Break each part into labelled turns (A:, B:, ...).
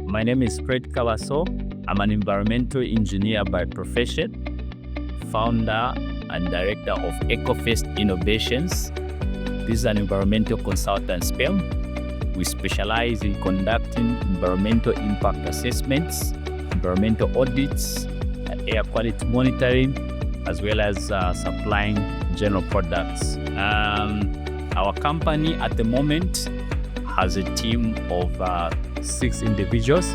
A: My name is Fred Kawaso. I'm an environmental engineer by profession, founder and director of EcoFest Innovations. This is an environmental consultants firm. We specialize in conducting environmental impact assessments, environmental audits, air quality monitoring, as well as supplying general products. Our company at the moment has a team of 6 individuals.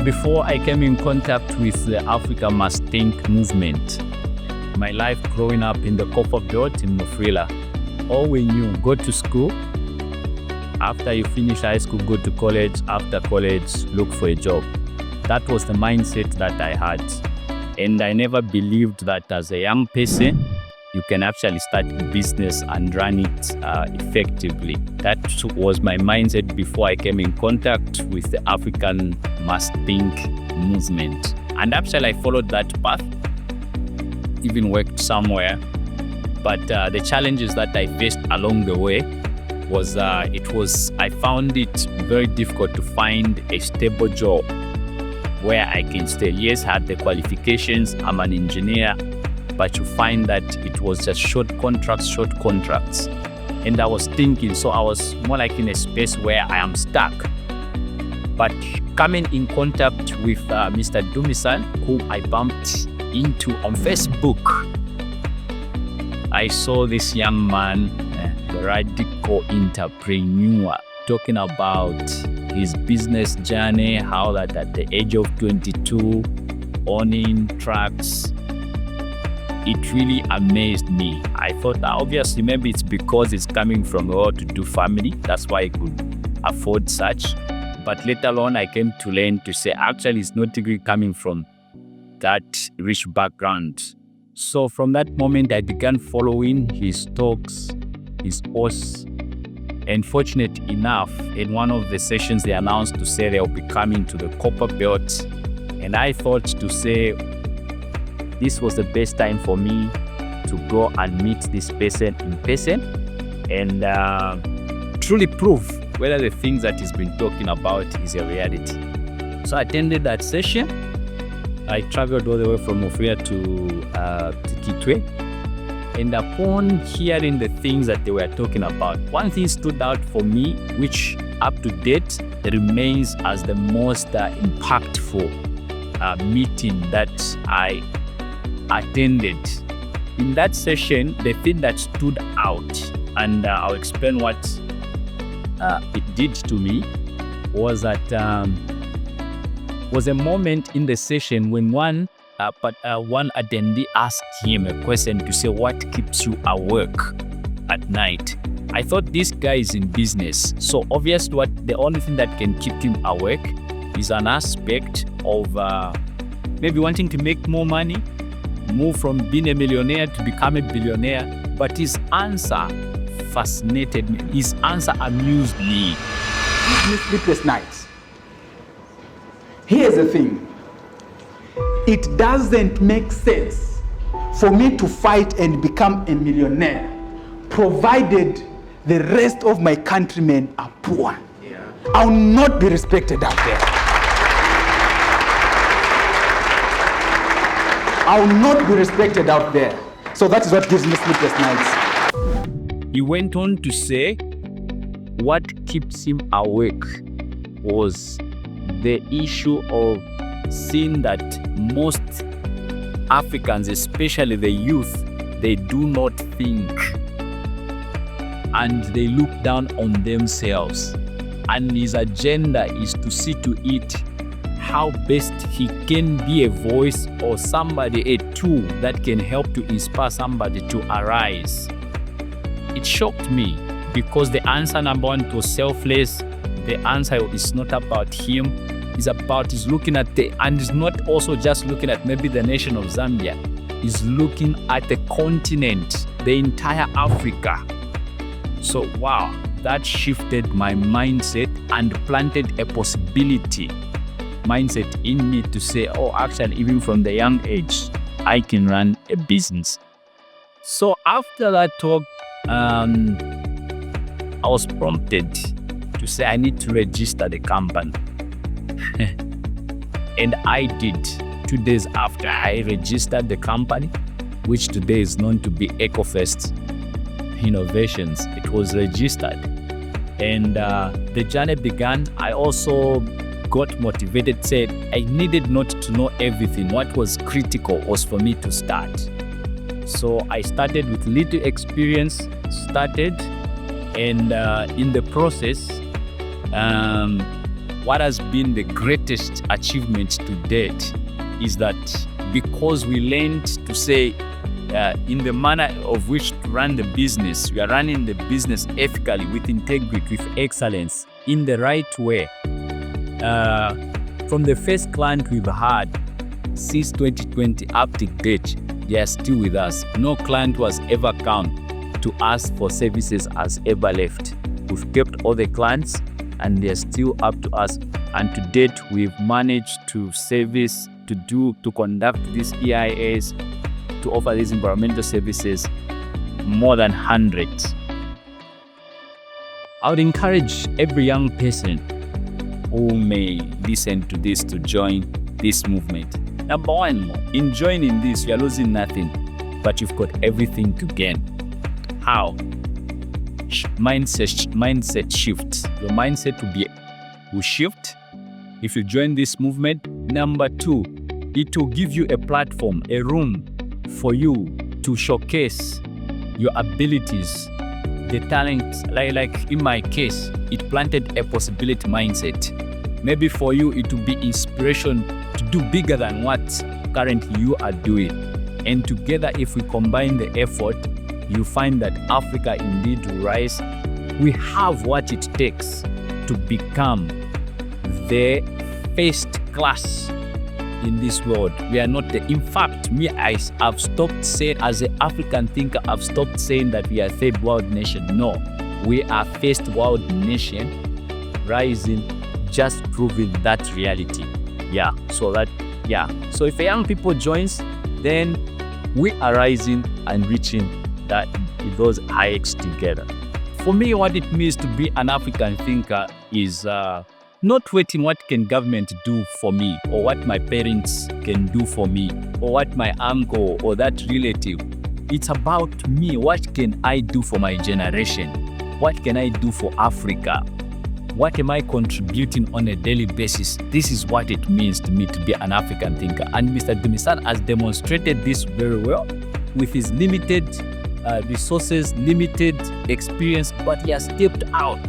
A: Before I came in contact with the Africa Must Think movement, my life growing up in the Copper Belt in Mufulira, all we knew, go to school. After you finish high school, go to college. After college, look for a job. That was the mindset that I had. And I never believed that as a young person, you can actually start a business and run it effectively. That was my mindset before I came in contact with the African Must Think movement. And actually, I followed that path, even worked somewhere. But the challenges that I faced along the way was I found it very difficult to find a stable job where I can stay. Yes, I had the qualifications, I'm an engineer, but you find that it was just short contracts. And I was thinking, so I was more like in a space where I am stuck. But coming in contact with Mr. Dumisani, who I bumped into on Facebook, I saw this young man, the radical entrepreneur, talking about his business journey, how that at the age of 22, owning trucks, it really amazed me. I thought obviously maybe it's because it's coming from a well-to-do family, that's why he could afford such. But later on, I came to learn to say actually it's not really coming from that rich background. So from that moment, I began following his talks, his posts. And fortunate enough, in one of the sessions, they announced to say they'll be coming to the Copper Belt. And I thought to say, this was the best time for me to go and meet this person in person and truly prove whether the things that he's been talking about is a reality. So I attended that session. I traveled all the way from Mufulira to Kitwe. And upon hearing the things that they were talking about, one thing stood out for me, which up to date remains as the most impactful meeting that I attended. In that session, the thing that stood out, and I'll explain what it did to me, was that was a moment in the session when one attendee asked him a question to say, what keeps you awake at night? I thought this guy is in business. So obviously the only thing that can keep him awake is an aspect of maybe wanting to make more money, move from being a millionaire to become a billionaire. But his answer fascinated me. His answer amused me.
B: Sleepless nights. Here's the thing. It doesn't make sense for me to fight and become a millionaire, provided the rest of my countrymen are poor. Yeah. I will not be respected out there. I will not be respected out there. So that is what gives me sleepless nights.
A: He went on to say what keeps him awake was the issue of seeing that most Africans, especially the youth, they do not think and they look down on themselves. And his agenda is to see to it how best he can be a voice or somebody, a tool that can help to inspire somebody to arise. It shocked me because the answer number one was selfless. The answer is not about him. He's looking at and he's not also just looking at maybe the nation of Zambia. He's looking at the continent, the entire Africa. So wow, that shifted my mindset and planted a possibility mindset in me to say, oh, actually, even from the young age, I can run a business. So after that talk, I was prompted to say I need to register the company. And I did. 2 days after I registered the company, which today is known to be EcoFest Innovations, it was registered. And the journey began. I also got motivated, said I needed not to know everything. What was critical was for me to start. So I started with little experience, and in the process, what has been the greatest achievement to date is that because we learned to say in the manner of which to run the business, we are running the business ethically, with integrity, with excellence, in the right way. From the first client we've had since 2020 up to date, they are still with us. No client who has ever come to ask for services has ever left. We've kept all the clients and they're still up to us. And to date, we've managed to service, to conduct these EIAs, to offer these environmental services, more than 100. I would encourage every young person who may listen to this to join this movement. Number one, in joining this, you are losing nothing, but you've got everything to gain. How? Mindset shift. Your mindset will shift if you join this movement. Number two, it will give you a platform, a room for you to showcase your abilities, the talents. Like in my case, it planted a possibility mindset. Maybe for you, it will be inspiration to do bigger than what currently you are doing. And together, if we combine the effort, you find that Africa indeed will rise. We have what it takes to become the first class in this world. We are not in fact, I've stopped saying, as an African thinker, I've stopped saying that we are third world nation. No, we are first world nation, rising, just proving that reality. So if a young people joins, then we are rising and reaching those heights together. For me, what it means to be an African thinker is not waiting what can government do for me, or what my parents can do for me, or what my uncle or that relative. It's about me. What can I do for my generation? What can I do for Africa? What am I contributing on a daily basis? This is what it means to me to be an African thinker. And Mr. Dumisani has demonstrated this very well with his limited resources, limited experience, but he has stepped out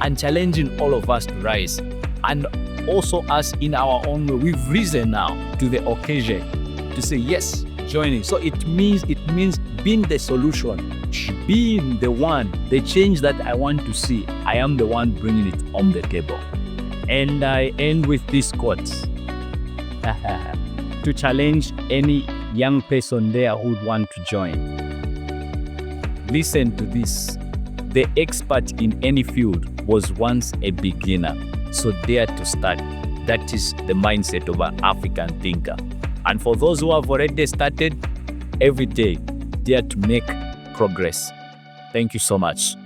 A: and challenging all of us to rise. And also us in our own way, we've risen now to the occasion to say yes, joining. So it means being the solution, being the one, the change that I want to see. I am the one bringing it on the table. And I end with this quote to challenge any young person there who would want to join. Listen to this. The expert in any field was once a beginner, so dare to start. That is the mindset of an African thinker. And for those who have already started, every day, dare to make progress. Thank you so much.